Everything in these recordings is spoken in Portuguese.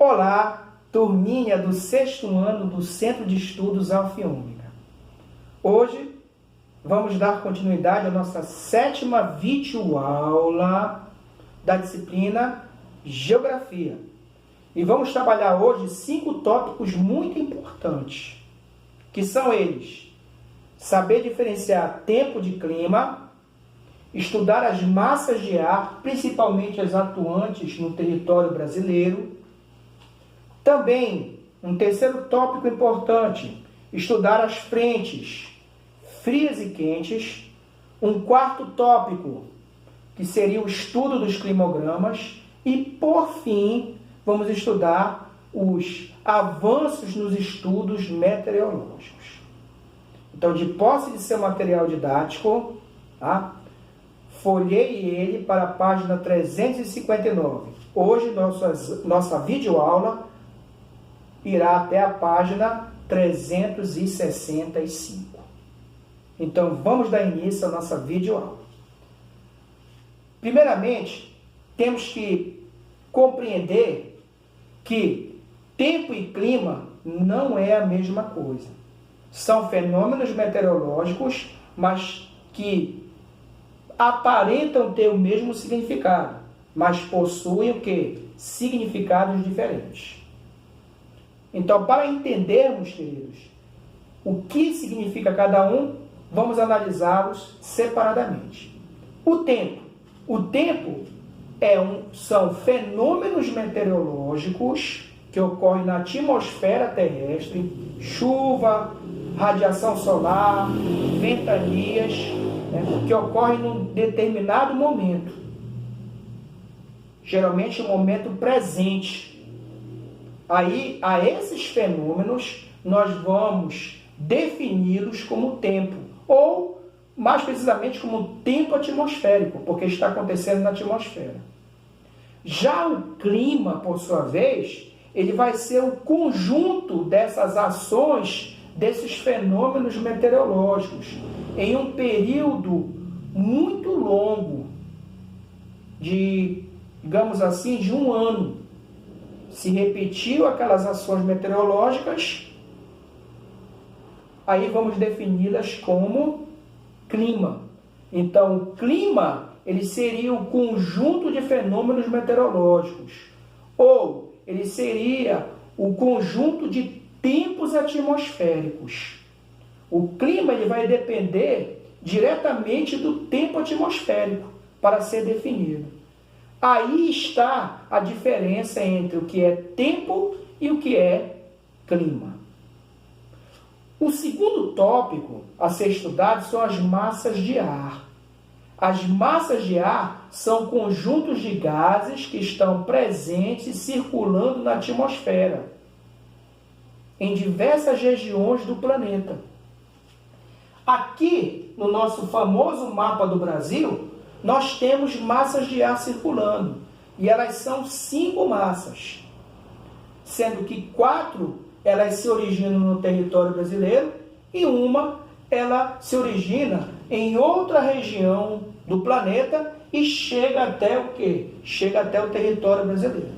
Olá, turminha do 6º ano do Centro de Estudos Alfiônica. Hoje vamos dar continuidade à nossa 7ª videoaula da disciplina Geografia. E vamos trabalhar hoje 5 tópicos muito importantes, que são eles: saber diferenciar tempo de clima, estudar as massas de ar, principalmente as atuantes no território brasileiro. Também, um terceiro tópico importante, estudar as frentes frias e quentes. Um quarto tópico, que seria o estudo dos climogramas. E, por fim, vamos estudar os avanços nos estudos meteorológicos. Então, de posse de seu material didático, tá? Folheie ele para a página 359. Hoje, nossa videoaula irá até a página 365. Então, vamos dar início à nossa videoaula. Primeiramente, temos que compreender que tempo e clima não é a mesma coisa. São fenômenos meteorológicos, mas que aparentam ter o mesmo significado, mas possuem o quê? Significados diferentes. Então, para entendermos, queridos, o que significa cada um, vamos analisá-los separadamente. O tempo. O tempo são fenômenos meteorológicos que ocorrem na atmosfera terrestre, chuva, radiação solar, ventanias, que ocorrem num determinado momento. Geralmente, um momento presente. Aí, a esses fenômenos, nós vamos defini-los como tempo, ou, mais precisamente, como tempo atmosférico, porque está acontecendo na atmosfera. Já o clima, por sua vez, ele vai ser o conjunto dessas ações, desses fenômenos meteorológicos, em um período muito longo, digamos assim, de um ano. Se repetiu aquelas ações meteorológicas, aí vamos defini-las como clima. Então, o clima, ele seria o conjunto de fenômenos meteorológicos, ou ele seria o conjunto de tempos atmosféricos. O clima, ele vai depender diretamente do tempo atmosférico para ser definido. Aí está a diferença entre o que é tempo e o que é clima. O segundo tópico a ser estudado são as massas de ar. As massas de ar são conjuntos de gases que estão presentes circulando na atmosfera, em diversas regiões do planeta. Aqui, no nosso famoso mapa do Brasil, nós temos massas de ar circulando, e elas são 5 massas, sendo que 4 elas se originam no território brasileiro e uma ela se origina em outra região do planeta e chega até o quê? Chega até o território brasileiro.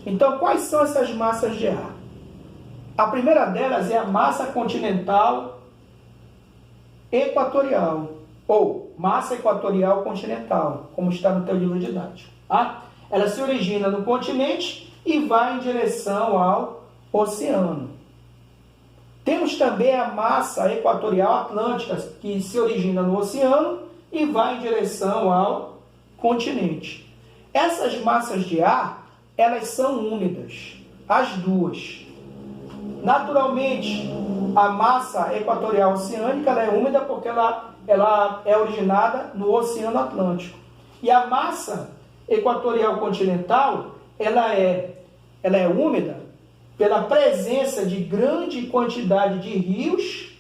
Então, quais são essas massas de ar? A primeira delas é a massa continental equatorial, ou massa equatorial continental, como está no teu livro didático. Tá? Ela se origina no continente e vai em direção ao oceano. Temos também a massa equatorial atlântica, que se origina no oceano e vai em direção ao continente. Essas massas de ar, elas são úmidas, as duas. Naturalmente, a massa equatorial oceânica ela é úmida porque ela é originada no Oceano Atlântico. E a massa equatorial continental, ela é úmida pela presença de grande quantidade de rios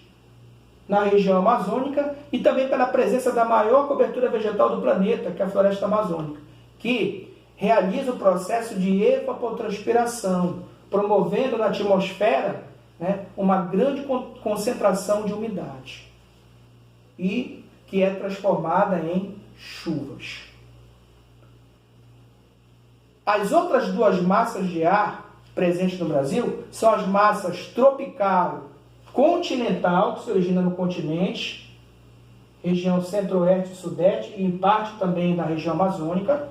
na região amazônica e também pela presença da maior cobertura vegetal do planeta, que é a floresta amazônica, que realiza o processo de evapotranspiração, promovendo na atmosfera uma grande concentração de umidade, e que é transformada em chuvas. As outras duas massas de ar presentes no Brasil são as massas tropical continental, que se origina no continente, região centro-oeste e sudeste, e em parte também na região amazônica,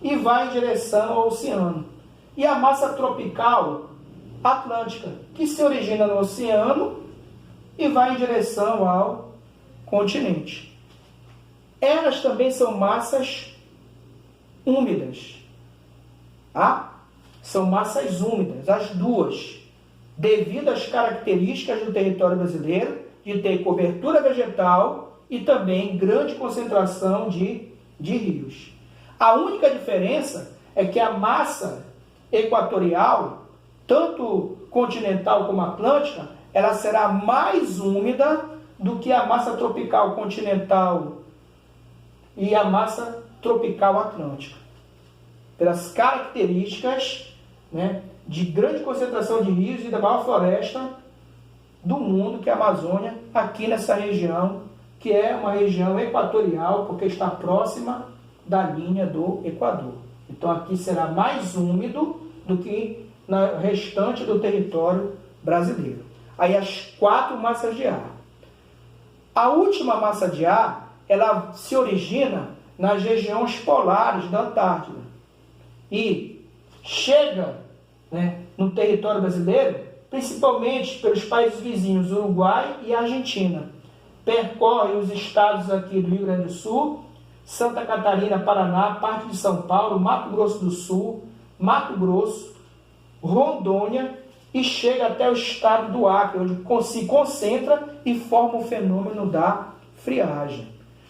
e vai em direção ao oceano. E a massa tropical atlântica, que se origina no oceano e vai em direção ao continente. Elas também são massas úmidas. São massas úmidas, as duas, devido às características do território brasileiro de ter cobertura vegetal e também grande concentração de rios. A única diferença é que a massa equatorial, tanto continental como atlântica, ela será mais úmida do que a massa tropical continental e a massa tropical atlântica, pelas características, né, de grande concentração de rios e da maior floresta do mundo, que é a Amazônia, aqui nessa região, que é uma região equatorial, porque está próxima da linha do Equador. Então aqui será mais úmido do que no restante do território brasileiro. Aí as 4 massas de ar. A última massa de ar, ela se origina nas regiões polares da Antártida e chega, né, no território brasileiro, principalmente pelos países vizinhos, Uruguai e Argentina. Percorre os estados aqui do Rio Grande do Sul, Santa Catarina, Paraná, parte de São Paulo, Mato Grosso do Sul, Mato Grosso, Rondônia e chega até o estado do Acre, onde se concentra e forma o fenômeno da friagem.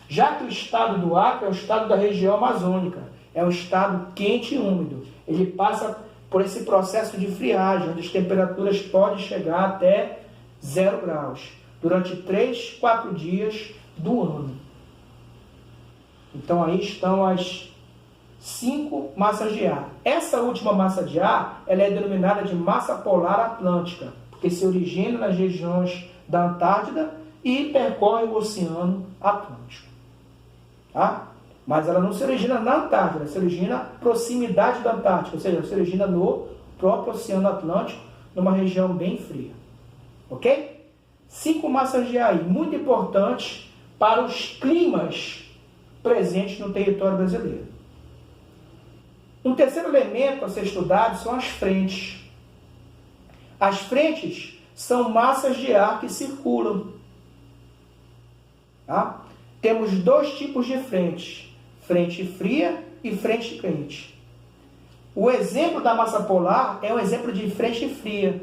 Já que o estado do Acre é o estado da região amazônica, é um estado quente e úmido. Ele passa por esse processo de friagem, onde as temperaturas podem chegar até 0 graus, durante 3, 4 dias do ano. Então aí estão as 5 massas de ar. Essa última massa de ar, ela é denominada de massa polar atlântica, porque se origina nas regiões da Antártida e percorre o Oceano Atlântico. Tá? Mas ela não se origina na Antártida, ela se origina na proximidade da Antártica, ou seja, se origina no próprio Oceano Atlântico, numa região bem fria. Ok? 5 massas de ar, muito importantes para os climas presentes no território brasileiro. Um terceiro elemento a ser estudado são as frentes. As frentes são massas de ar que circulam. Tá? Temos 2 tipos de frentes, frente fria e frente quente. O exemplo da massa polar é um exemplo de frente fria,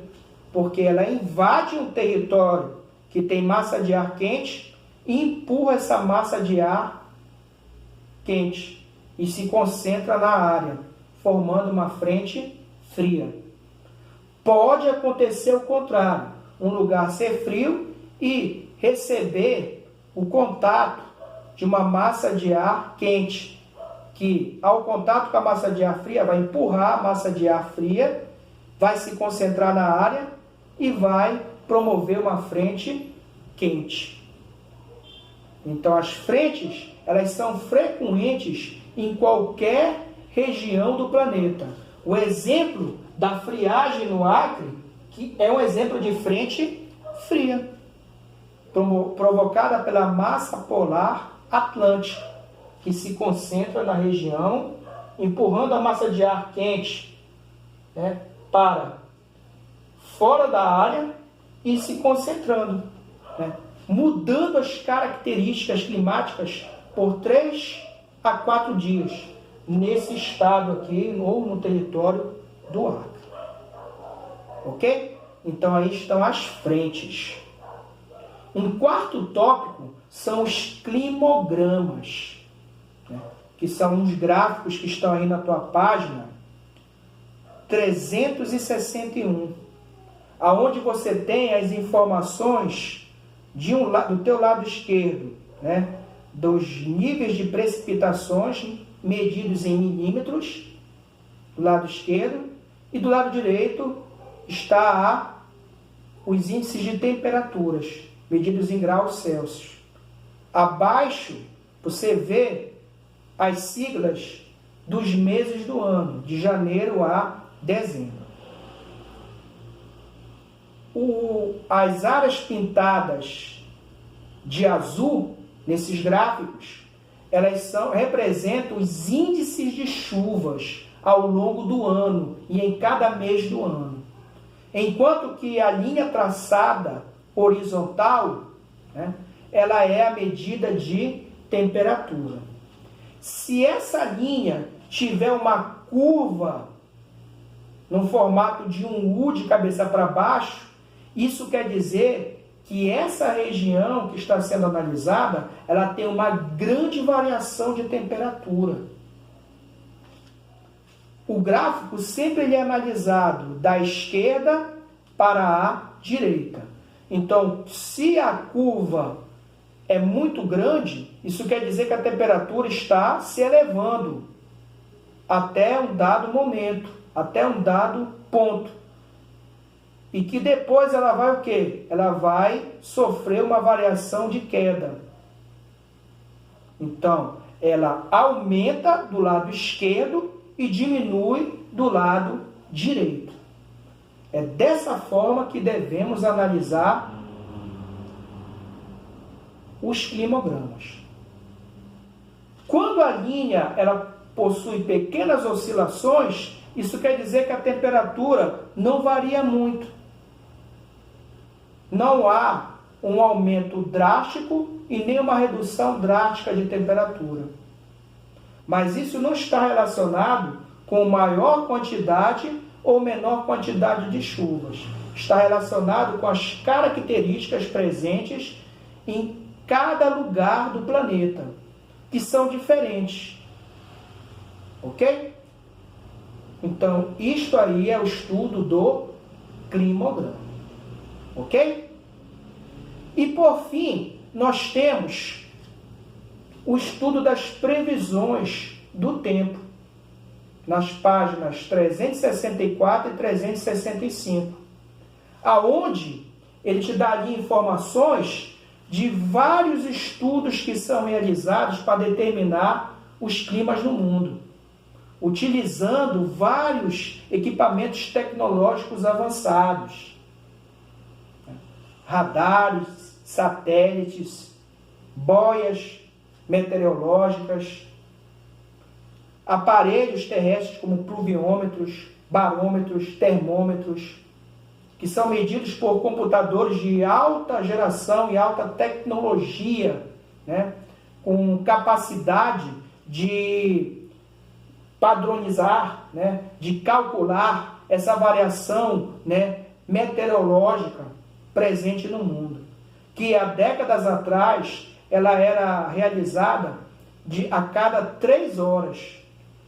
porque ela invade um território que tem massa de ar quente e empurra essa massa de ar quente e se concentra na área, formando uma frente fria. Pode acontecer o contrário, um lugar ser frio e receber o contato de uma massa de ar quente, que ao contato com a massa de ar fria vai empurrar a massa de ar fria, vai se concentrar na área e vai promover uma frente quente. Então as frentes, elas são frequentes em qualquer região do planeta. O exemplo da friagem no Acre, que é um exemplo de frente fria, provocada pela massa polar atlântica, que se concentra na região, empurrando a massa de ar quente, né, para fora da área e se concentrando, né, mudando as características climáticas por 3 a 4 dias, nesse estado aqui, ou no território do Acre. Ok? Então aí estão as frentes. Um quarto tópico são os climogramas, né, que são uns gráficos que estão aí na tua página 361, aonde você tem as informações do teu lado esquerdo, né, dos níveis de precipitações medidos em milímetros, do lado esquerdo, e do lado direito está os índices de temperaturas, medidos em graus Celsius. Abaixo, você vê as siglas dos meses do ano, de janeiro a dezembro. As áreas pintadas de azul, nesses gráficos, elas representam os índices de chuvas ao longo do ano e em cada mês do ano. Enquanto que a linha traçada horizontal, né, ela é a medida de temperatura. Se essa linha tiver uma curva no formato de um U de cabeça para baixo, isso quer dizer que essa região que está sendo analisada, ela tem uma grande variação de temperatura. O gráfico sempre ele é analisado da esquerda para a direita. Então, se a curva é muito grande, isso quer dizer que a temperatura está se elevando até um dado momento, até um dado ponto. E que depois ela vai o quê? Ela vai sofrer uma variação de queda. Então, ela aumenta do lado esquerdo e diminui do lado direito. É dessa forma que devemos analisar os climogramas. Quando a linha ela possui pequenas oscilações, isso quer dizer que a temperatura não varia muito. Não há um aumento drástico e nem uma redução drástica de temperatura. Mas isso não está relacionado com maior quantidade ou menor quantidade de chuvas. Está relacionado com as características presentes em cada lugar do planeta, que são diferentes. Ok? Então, isto aí é o estudo do climograma. Ok? E por fim, nós temos o estudo das previsões do tempo, nas páginas 364 e 365, aonde ele te dá ali informações de vários estudos que são realizados para determinar os climas no mundo, utilizando vários equipamentos tecnológicos avançados, radares, satélites, boias meteorológicas, aparelhos terrestres como pluviômetros, barômetros, termômetros, que são medidos por computadores de alta geração e alta tecnologia, né, com capacidade de padronizar, né, de calcular essa variação, né, meteorológica presente no mundo, que há décadas atrás ela era realizada a cada 3 horas,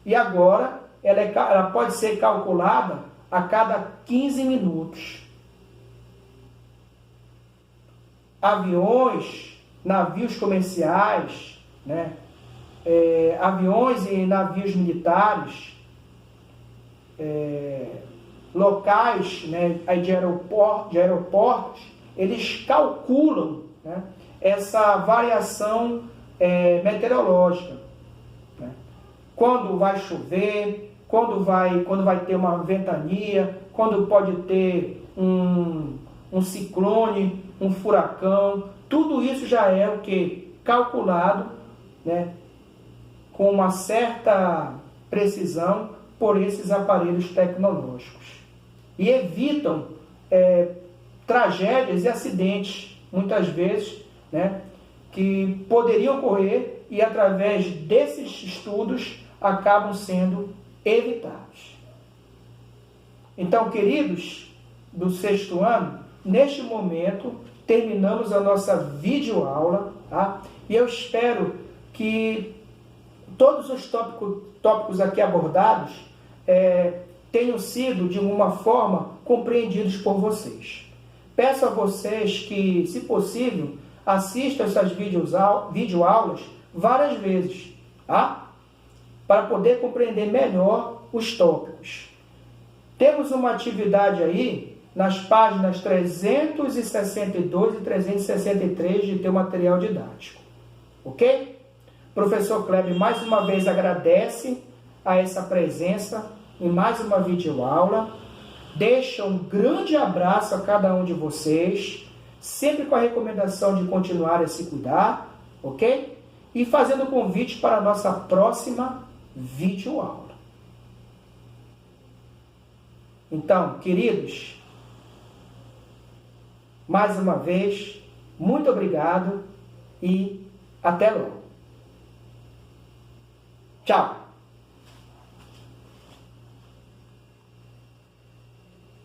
e agora ela pode ser calculada a cada 15 minutos. Aviões, navios comerciais, né, aviões e navios militares, locais, né, de aeroportos, eles calculam, né, essa variação meteorológica, né? Quando vai chover, quando vai ter uma ventania, quando pode ter um ciclone, um furacão, tudo isso já é o que? Calculado, né, com uma certa precisão por esses aparelhos tecnológicos. E evitam tragédias e acidentes, muitas vezes, né, que poderiam ocorrer e, através desses estudos, acabam sendo evitados. Então, queridos do 6º ano, neste momento, terminamos a nossa videoaula, tá? E eu espero que todos os tópicos aqui abordados tenham sido, de alguma forma, compreendidos por vocês. Peço a vocês que, se possível, assistam essas videoaulas várias vezes, tá? Para poder compreender melhor os tópicos. Temos uma atividade aí nas páginas 362 e 363 de teu material didático. Ok? Professor Kleber mais uma vez agradece a essa presença em mais uma videoaula. Deixo um grande abraço a cada um de vocês, sempre com a recomendação de continuar a se cuidar, ok? E fazendo o convite para a nossa próxima videoaula. Então, queridos, mais uma vez, muito obrigado e até logo. Tchau!